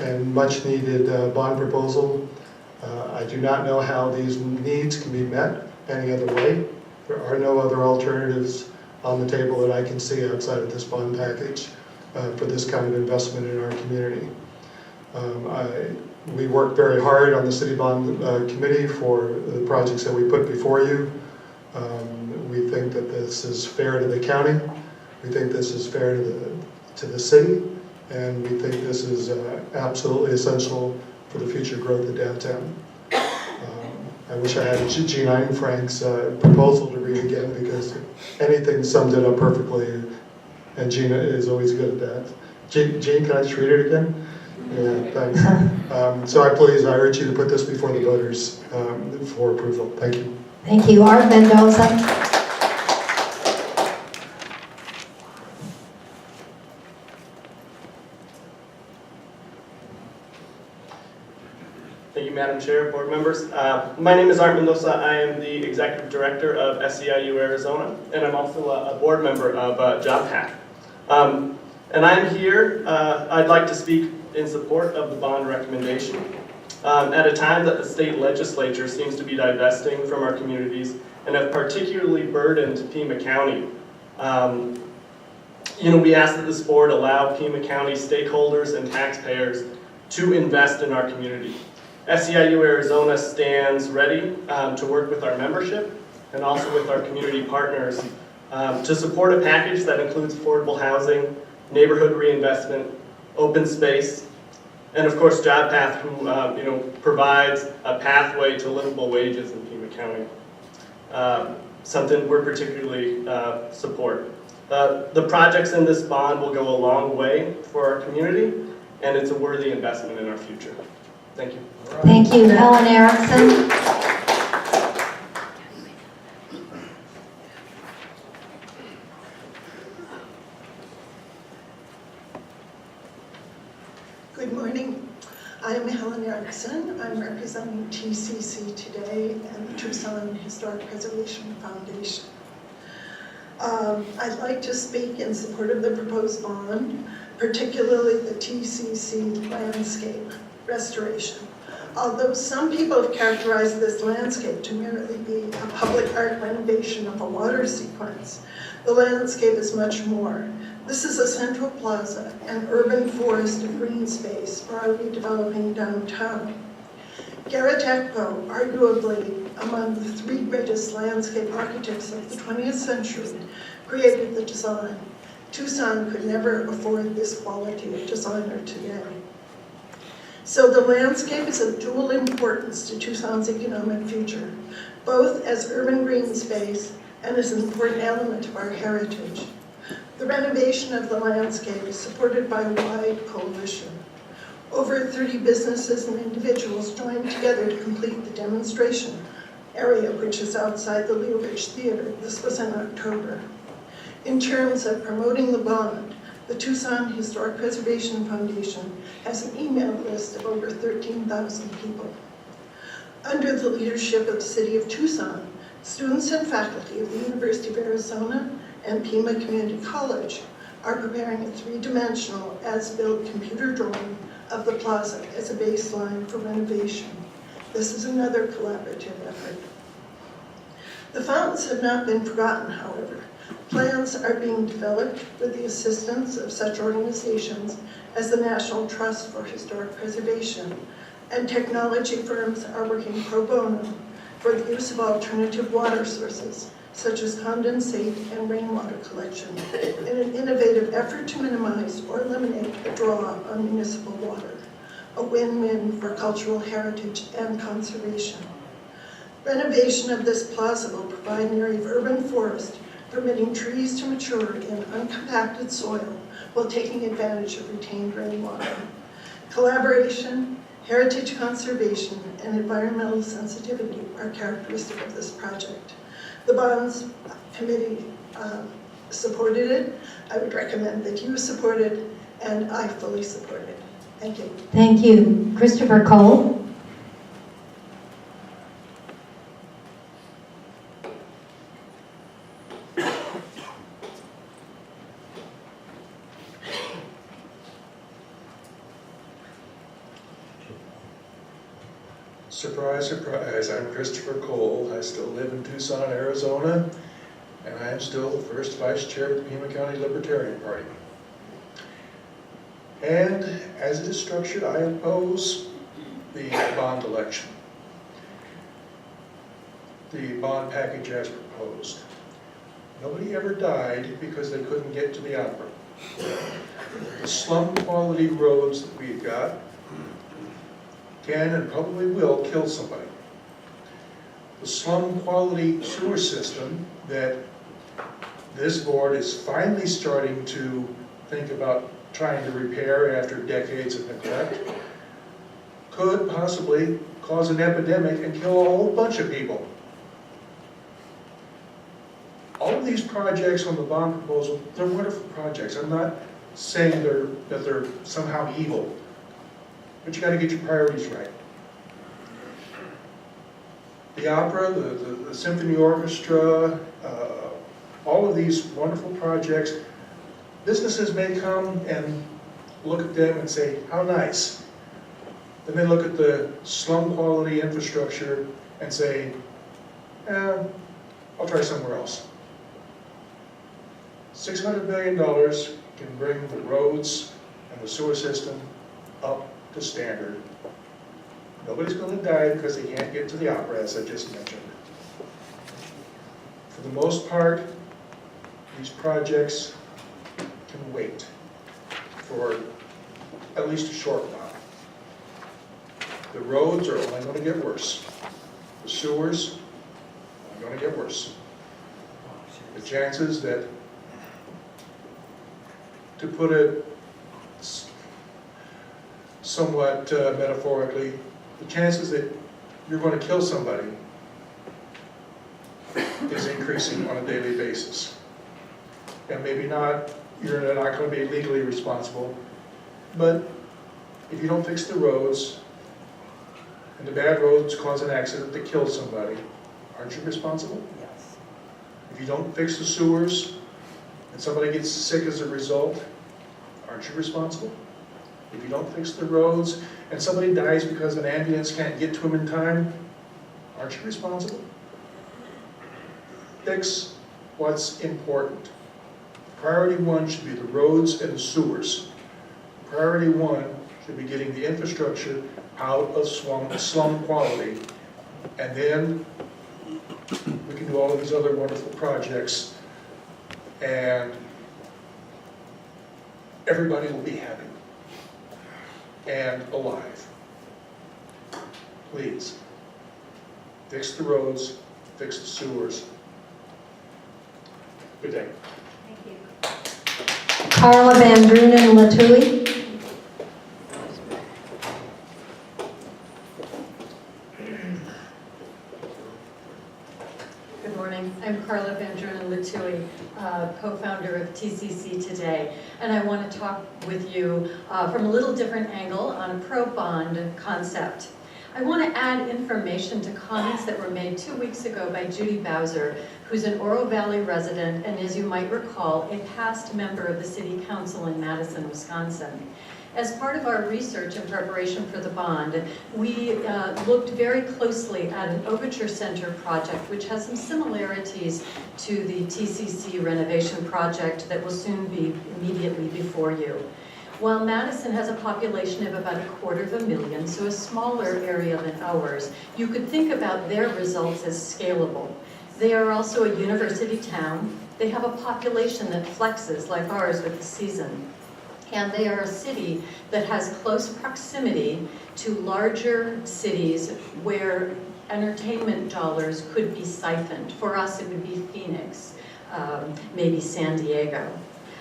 and much needed bond proposal. I do not know how these needs can be met any other way. There are no other alternatives on the table that I can see outside of this bond package for this kind of investment in our community. We worked very hard on the City Bond Committee for the projects that we put before you. We think that this is fair to the county. We think this is fair to the city. And we think this is absolutely essential for the future growth of downtown. I wish I had Gene Einfrank's proposal to read again, because anything sums it up perfectly, and Gina is always good at that. Gene, can I just read it again? Yeah, thanks. So I urge you to put this before the voters for approval. Thank you. Thank you. Art Mendoza. Thank you, Madam Chair, board members. My name is Art Mendoza. I am the Executive Director of SEIU Arizona, and I'm also a board member of JobPath. And I'm here, I'd like to speak in support of the bond recommendation. At a time that the state legislature seems to be divesting from our communities and have particularly burdened Pima County. We ask that this board allow Pima County stakeholders and taxpayers to invest in our community. SEIU Arizona stands ready to work with our membership and also with our community partners to support a package that includes affordable housing, neighborhood reinvestment, open space, and of course JobPath, who provides a pathway to livable wages in Pima County. Something we're particularly support. The projects in this bond will go a long way for our community, and it's a worthy investment in our future. Thank you. Thank you. Helen Erickson. Good morning. I'm Helen Erickson. I'm representing TCC today and the Tucson Historic Preservation Foundation. I'd like to speak in support of the proposed bond, particularly the TCC landscape restoration. Although some people have characterized this landscape to merely be a public art renovation of a water sequence, the landscape is much more. This is a central plaza, an urban forest of green space for our redeveloping downtown. Garrett Akpo, arguably among the three greatest landscape architects of the 20th century, created the design. Tucson could never afford this quality of designer today. So the landscape is of dual importance to Tucson's economic future, both as urban green space and as an important element of our heritage. The renovation of the landscape is supported by a wide coalition. Over 30 businesses and individuals joined together to complete the demonstration area, which is outside the Leo Ridge Theater. This was in October. In terms of promoting the bond, the Tucson Historic Preservation Foundation has an email list of over 13,000 people. Under the leadership of the City of Tucson, students and faculty of the University of Arizona and Pima Community College are preparing a three-dimensional as-built computer drawing of the plaza as a baseline for renovation. This is another collaborative effort. The fountains have not been forgotten, however. Plans are being developed with the assistance of such organizations as the National Trust for Historic Preservation, and technology firms are working pro bono for the use of alternative water sources, such as condensate and rainwater collection, in an innovative effort to minimize or eliminate the draw on municipal water, a win-win for cultural heritage and conservation. Renovation of this plaza will provide an area of urban forest, permitting trees to mature in uncompacted soil while taking advantage of retained rainwater. Collaboration, heritage conservation, and environmental sensitivity are characteristic of this project. The Bonds Committee supported it. I would recommend that you support it, and I fully support it. Thank you. Thank you. Christopher Cole. Surprise, surprise, I'm Christopher Cole. I still live in Tucson, Arizona, and I am still the first vice chair of the Pima County Libertarian Party. And as it is structured, I oppose the bond election, the bond package as proposed. Nobody ever died because they couldn't get to the opera. The slum quality roads that we've got can and probably will kill somebody. The slum quality sewer system that this board is finally starting to think about trying to repair after decades of neglect could possibly cause an epidemic and kill a whole bunch of people. All of these projects on the bond proposal, they're wonderful projects. I'm not saying that they're somehow evil, but you got to get your priorities right. The opera, the symphony orchestra, all of these wonderful projects, businesses may come and look at them and say, how nice. Then they look at the slum quality infrastructure and say, I'll try somewhere else. $600 million can bring the roads and the sewer system up to standard. Nobody's going to die because they can't get to the opera, as I just mentioned. For the most part, these projects can wait for at least a short while. The roads are only going to get worse. The sewers are going to get worse. The chances that, to put it somewhat metaphorically, the chances that you're going to kill somebody is increasing on a daily basis. And maybe not, you're not going to be legally responsible, but if you don't fix the roads, and the bad roads cause an accident that kills somebody, aren't you responsible? Yes. If you don't fix the sewers, and somebody gets sick as a result, aren't you responsible? If you don't fix the roads, and somebody dies because an ambulance can't get to them in time, aren't you responsible? Fix what's important. Priority one should be the roads and the sewers. Priority one should be getting the infrastructure out of slum quality, and then we can do all of these other wonderful projects, and everybody will be happy and alive. Please, fix the roads, fix the sewers. Good day. Thank you. Carla Van Drunen Latouille. Good morning. I'm Carla Van Drunen Latouille, co-founder of TCC Today, and I want to talk with you from a little different angle on a pro-bond concept. I want to add information to comments that were made 2 weeks ago by Judy Bowser, who's an Oro Valley resident and, as you might recall, a past member of the City Council in Madison, Wisconsin. As part of our research in preparation for the bond, we looked very closely at an Overture Center project, which has some similarities to the TCC renovation project that will soon be immediately before you. While Madison has a population of about 250,000, so a smaller area than ours, you could think about their results as scalable. They are also a university town. They have a population that flexes like ours with the season. And they are a city that has close proximity to larger cities where entertainment dollars could be siphoned. For us, it would be Phoenix, maybe San Diego.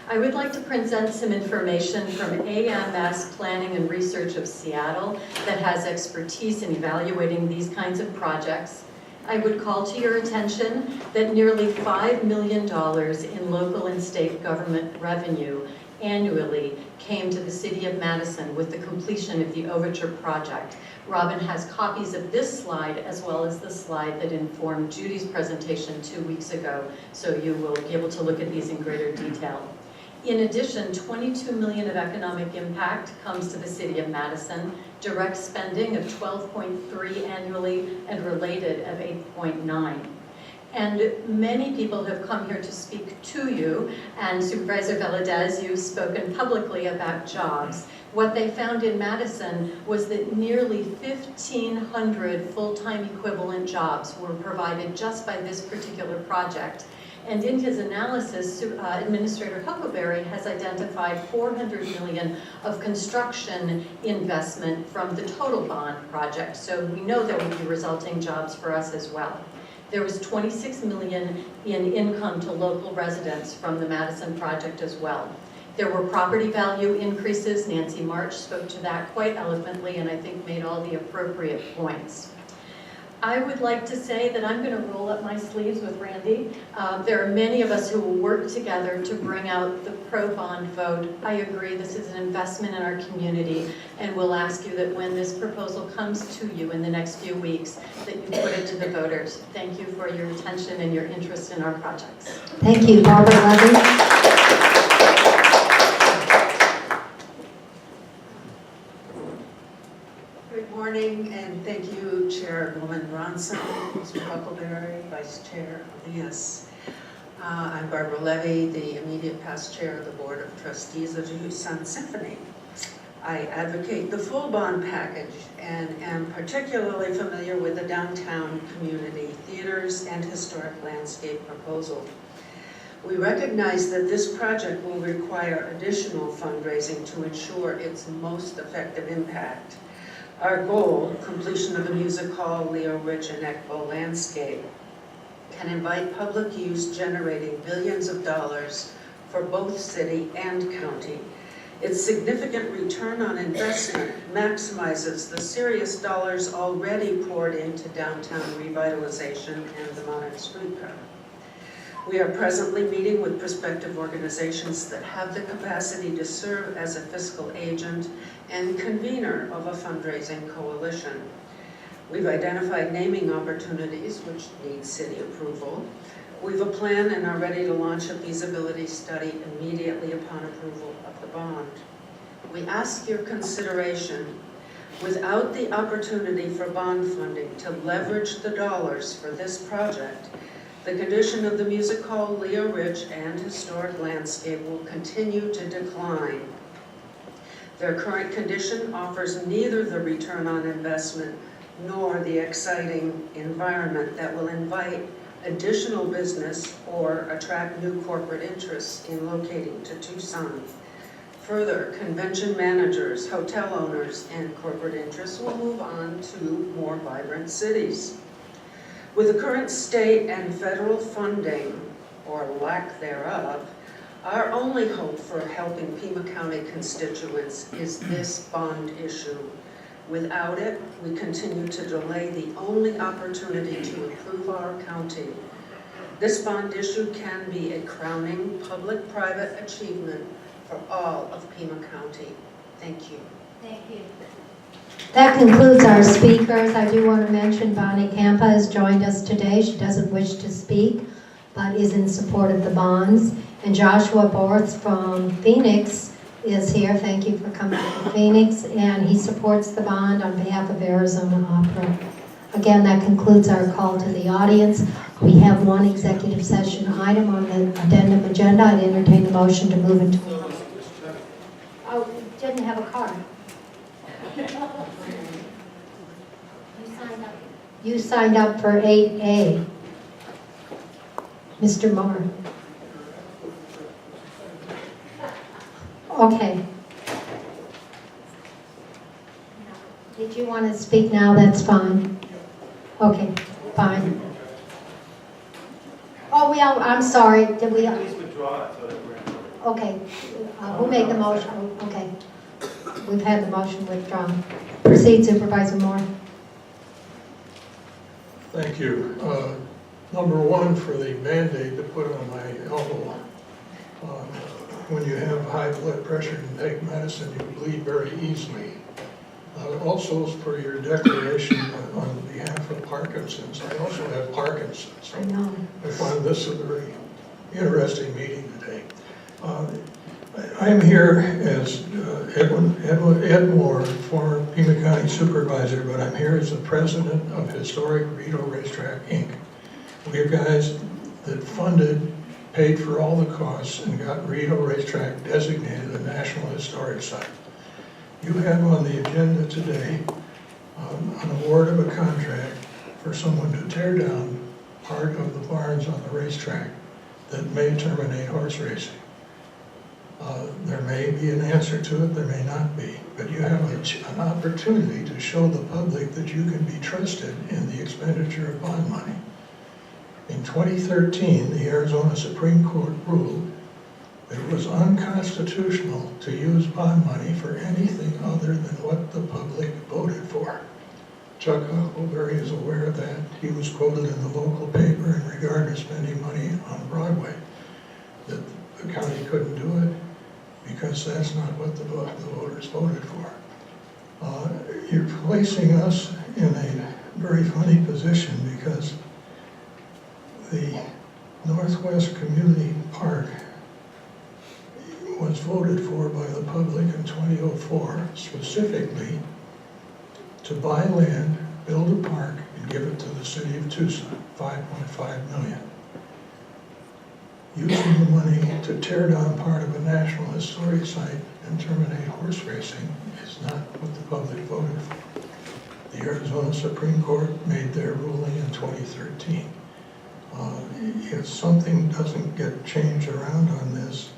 I would like to present some information from AMS Planning and Research of Seattle that has expertise in evaluating these kinds of projects. I would call to your attention that nearly $5 million in local and state government revenue annually came to the City of Madison with the completion of the Overture project. Robin has copies of this slide as well as the slide that informed Judy's presentation 2 weeks ago, so you will be able to look at these in greater detail. In addition, $22 million of economic impact comes to the city of Madison, direct spending of $12.3 annually, and related of $8.9. And many people have come here to speak to you, and Supervisor Valadez, you've spoken publicly about jobs. What they found in Madison was that nearly 1,500 full-time equivalent jobs were provided just by this particular project. And in his analysis, Administrator Huckleberry has identified $400 million of construction investment from the total bond project. So we know there will be resulting jobs for us as well. There was $26 million in income to local residents from the Madison project as well. There were property value increases. Nancy March spoke to that quite eloquently and I think made all the appropriate points. I would like to say that I'm going to roll up my sleeves with Randy. There are many of us who will work together to bring out the pro-bond vote. I agree, this is an investment in our community, and we'll ask you that when this proposal comes to you in the next few weeks, that you put it to the voters. Thank you for your attention and your interest in our projects. Thank you, Barbara Levy. Good morning, and thank you, Chairwoman Ronson, Mr. Huckleberry, Vice Chair Elias. I'm Barbara Levy, the immediate past chair of the Board of Trustees of the Tucson Symphony. I advocate the full bond package and am particularly familiar with the downtown community theaters and historic landscape proposal. We recognize that this project will require additional fundraising to ensure its most effective impact. Our goal, completion of the music hall, Leo Rich and Ekbo landscape, can invite public use generating billions of dollars for both city and county. Its significant return on investment maximizes the serious dollars already poured into downtown revitalization and the modern streetcar. We are presently meeting with prospective organizations that have the capacity to serve as a fiscal agent and convener of a fundraising coalition. We've identified naming opportunities which need city approval. We've a plan and are ready to launch a feasibility study immediately upon approval of the bond. We ask your consideration. Without the opportunity for bond funding to leverage the dollars for this project, the condition of the music hall, Leo Rich, and historic landscape will continue to decline. Their current condition offers neither the return on investment nor the exciting environment that will invite additional business or attract new corporate interests in locating to Tucson. Further, convention managers, hotel owners, and corporate interests will move on to more vibrant cities. With the current state and federal funding, or lack thereof, our only hope for helping Pima County constituents is this bond issue. Without it, we continue to delay the only opportunity to improve our county. This bond issue can be a crowning public-private achievement for all of Pima County. Thank you. Thank you. That concludes our speakers. I do want to mention Bonnie Campa has joined us today. She doesn't wish to speak, but is in support of the bonds. And Joshua Borth from Phoenix is here. Thank you for coming to Phoenix. And he supports the bond on behalf of Arizona Opera. Again, that concludes our call to the audience. We have one executive session item on the addendum agenda. I'd entertain the motion to move into. Oh, we didn't have a card. You signed up for 8A. Mr. Moore. Okay. Did you want to speak now? That's fine. Okay, fine. Oh, I'm sorry. Did we? Please withdraw it so that we're. Okay. Who made the motion? Okay. We've had the motion withdrawn. Proceed, Supervisor Moore. Thank you. Number one, for the Band-Aid to put on my elbow. When you have high blood pressure and take medicine, you bleed very easily. Also, for your declaration on behalf of Parkinson's, I also have Parkinson's. So I know. I find this a very interesting meeting today. I'm here as Ed Moore, former Pima County Supervisor, but I'm here as the president of Historic Rito Racetrack, Inc. We're guys that funded, paid for all the costs, and got Rito Racetrack designated a National Historic Site. You have on the agenda today an award of a contract for someone to tear down part of the barns on the racetrack that may terminate horse racing. There may be an answer to it, there may not be, but you have an opportunity to show the public that you can be trusted in the expenditure of bond money. In 2013, the Arizona Supreme Court ruled that it was unconstitutional to use bond money for anything other than what the public voted for. Chuck Huckleberry is aware of that. He was quoted in the local paper in regard to spending money on Broadway, that the county couldn't do it because that's not what the voters voted for. You're placing us in a very funny position because the Northwest Community Park was voted for by the public in 2004, specifically to buy land, build a park, and give it to the city of Tucson, $5.5 million. Using the money to tear down part of a National Historic Site and terminate horse racing is not what the public voted for. The Arizona Supreme Court made their ruling in 2013. If something doesn't get changed around on this,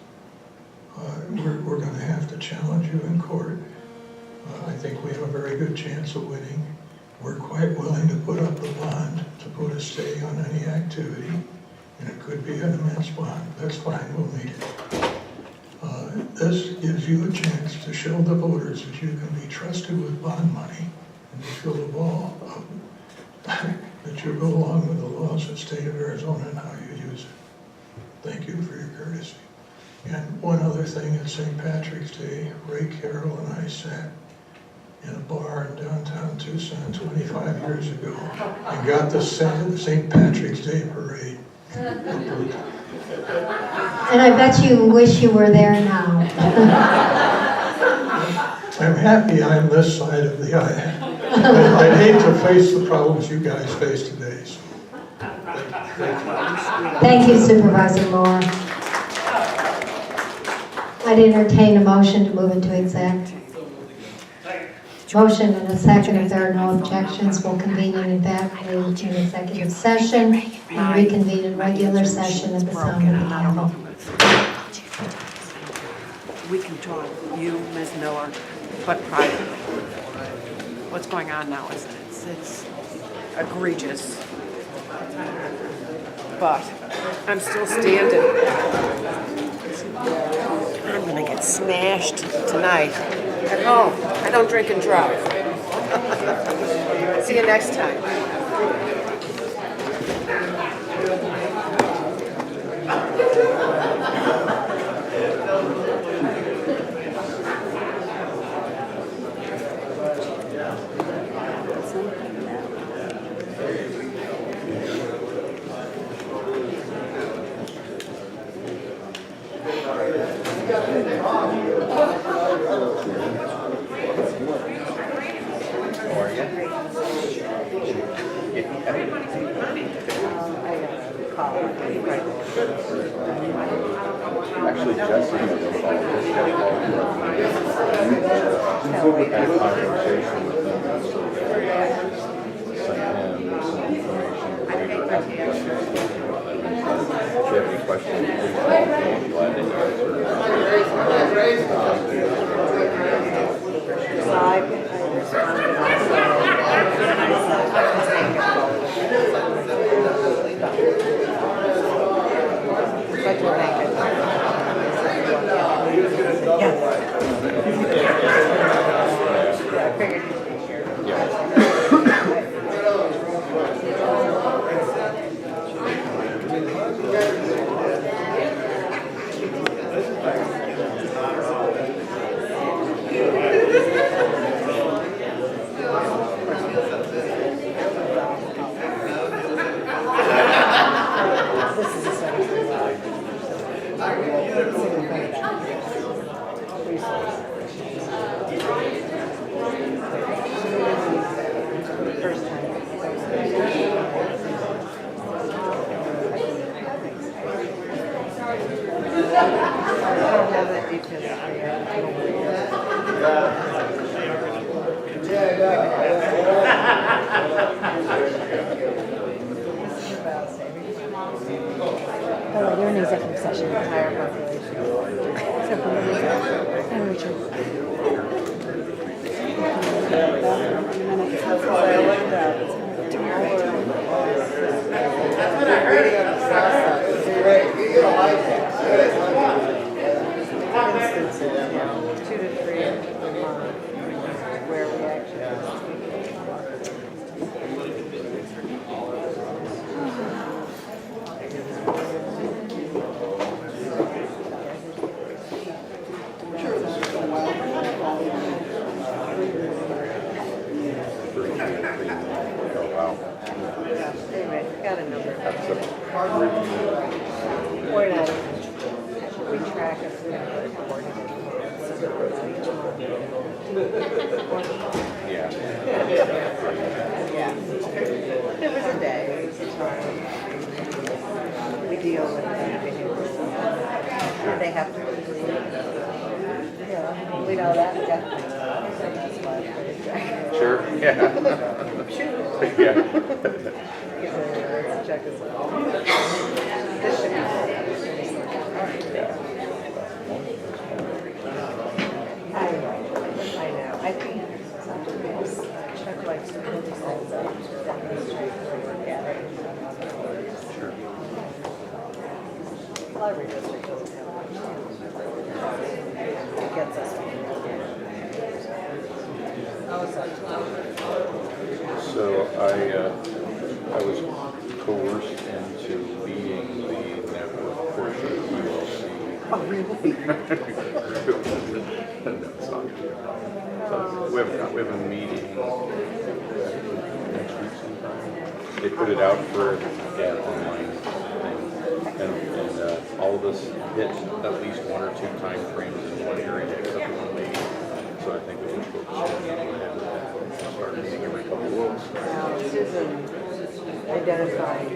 we're going to have to challenge you in court. I think we have a very good chance of winning. We're quite willing to put up the bond to put a stay on any activity, and it could be an immense bond. That's fine, we'll meet it. This gives you a chance to show the voters that you can be trusted with bond money and to show the ball that you go along with the laws of the state of Arizona and how you use it. Thank you for your courtesy. And one other thing, at St. Patrick's Day, Ray Carroll and I sat in a bar in downtown Tucson 25 years ago and got the St. Patrick's Day parade. And I bet you wish you were there now. I'm happy I'm this side of the aisle. I'd hate to face the problems you guys face today. So. Thank you, Supervisor Moore. I'd entertain a motion to move into exec. Motion and a second. If there are no objections, we'll convene in executive session and reconvene in regular session at the sound of the gavel. We can talk, you, Ms. Miller, but privately. What's going on now is it's egregious. But I'm still standing. I'm gonna get smashed tonight at home. I don't drink and drive. See you next time. Actually, Jesse has a phone. She's over that conversation with them. Sent him some information. If you have any questions, please call me. I'm glad to Oh, they're in executive session. Entire population. Except for and Richard. That's what I heard. Instances, 2 to 3 a month, where we actually. Oh, wow. Anyway, got a number. That's a We're not, we track it, we have to report it. yeah. Yeah. It was a day, it was a time. We deal with that behavior. They have to complete. Yeah, we know that, definitely. Sure, yeah. Yeah. Check us out. This should be. I know. I think sometimes Chuck likes to put these things up to demonstrate the work ethic. Sure. Library district doesn't have much. It gets us. So I was coerced into leading the network portion of ULC. Oh, really? No, it's not true. So we have a meeting next week sometime. They put it out for an online thing, and all of us hit at least 1 or 2 time frames in one area except for one lady. So I think that we're supposed to start meeting every couple of weeks. Now, Susan identified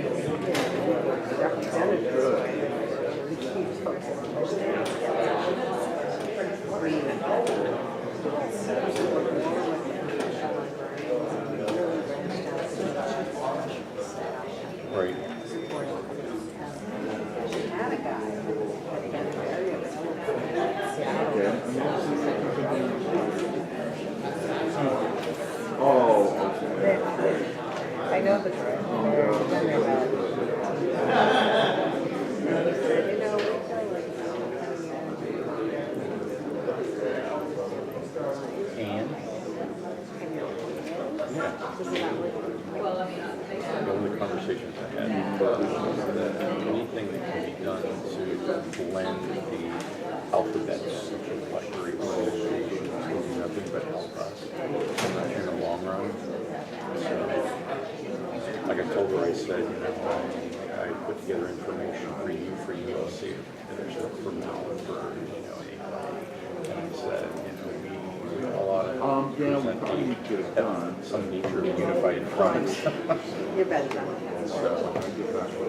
representatives. We keep folks understand. Right. She had a guy who had been very available. Oh, I know the director. They're about it. And he said, we feel like And? Yeah. One of the conversations I had was that anything that can be done to blend the alphabets of collectory organizations will do nothing but help us in the long run. So, like I told her, I said, I put together information for ULC, and there's no for now for, anybody. And I said, we all ought to have some nature of unified front. you bet.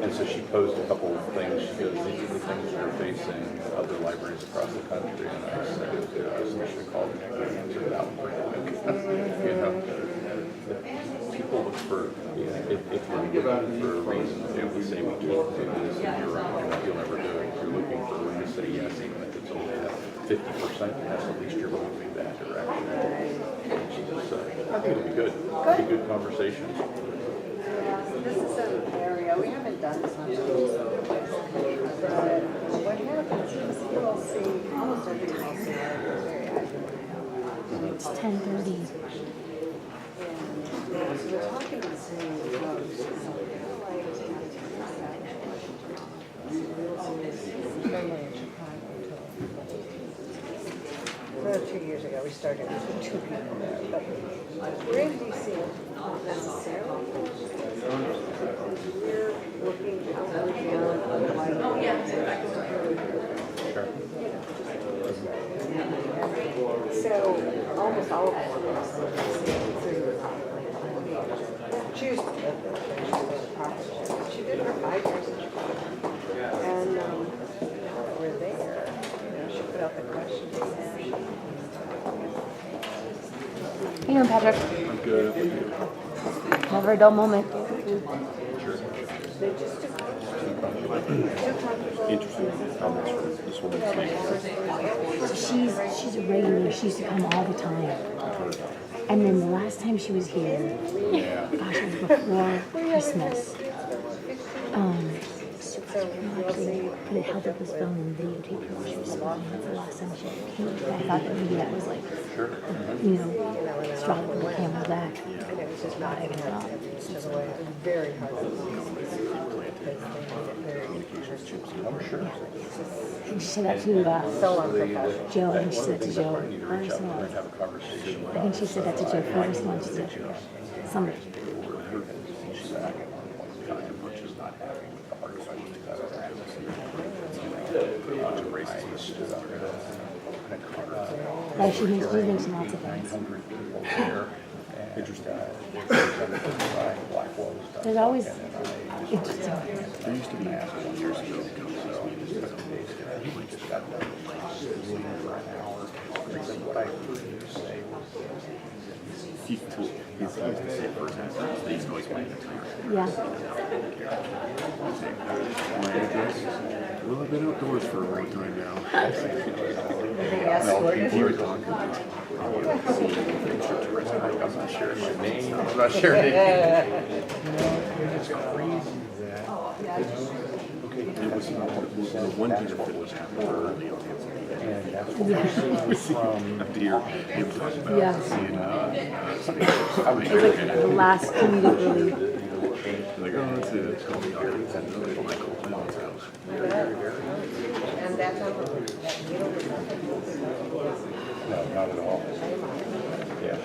And so she posed a couple of things. She goes, these are the things that are facing other libraries across the country. And I said, we should call them answer it out. People look for, if you're looking for a reason to say we can't do this, and you'll never do it. If you're looking for when to say yes, even if it's only at 50%, that's at least you're moving that direction. So I think it'll be good. It'll be good conversations. This is an area, we haven't done this much. But what happens is you'll see, almost every time is very active. It's 10:30. So we're talking to the same folks. About 2 years ago, we started with 2 people there, but we're in DC, not necessarily. We're looking outward beyond other libraries. So almost all of us choose to live there. She did her 5 years in Chicago. And we're there. She put out the questions. You know, Patrick, I'm good. never a dull moment. Interesting comments from this woman. She's a regular. She used to come all the time. And then the last time she was here, gosh, it was before Christmas. Actually put it held up his phone and videotaped her while she was speaking. That's the last time she ever came. I thought that maybe that was like, you know, straw that the camel's back. Not even thought. Very hard. I'm sure. And she said that to Joe, and she said that to Joe. First one. I think she said that to Joe first one. She said, somebody. Like she thinks lots of things. There's always interesting. There used to be 1 years ago, he just got done for an hour. What I say was he's to say for example, these noise playing. Yeah. My address. Well, I've been outdoors for a long time now. No, people are talking to I'm not sharing my name. I'm not sharing anything. It's crazy that. Okay, it was the one teacher that was happening early on. And that's what from a deer. Yeah. It was like the last comedic relief. Like, oh, that's it. It's called the Arby's. And then they call my mom's house. And that's how No, not at all. Yeah.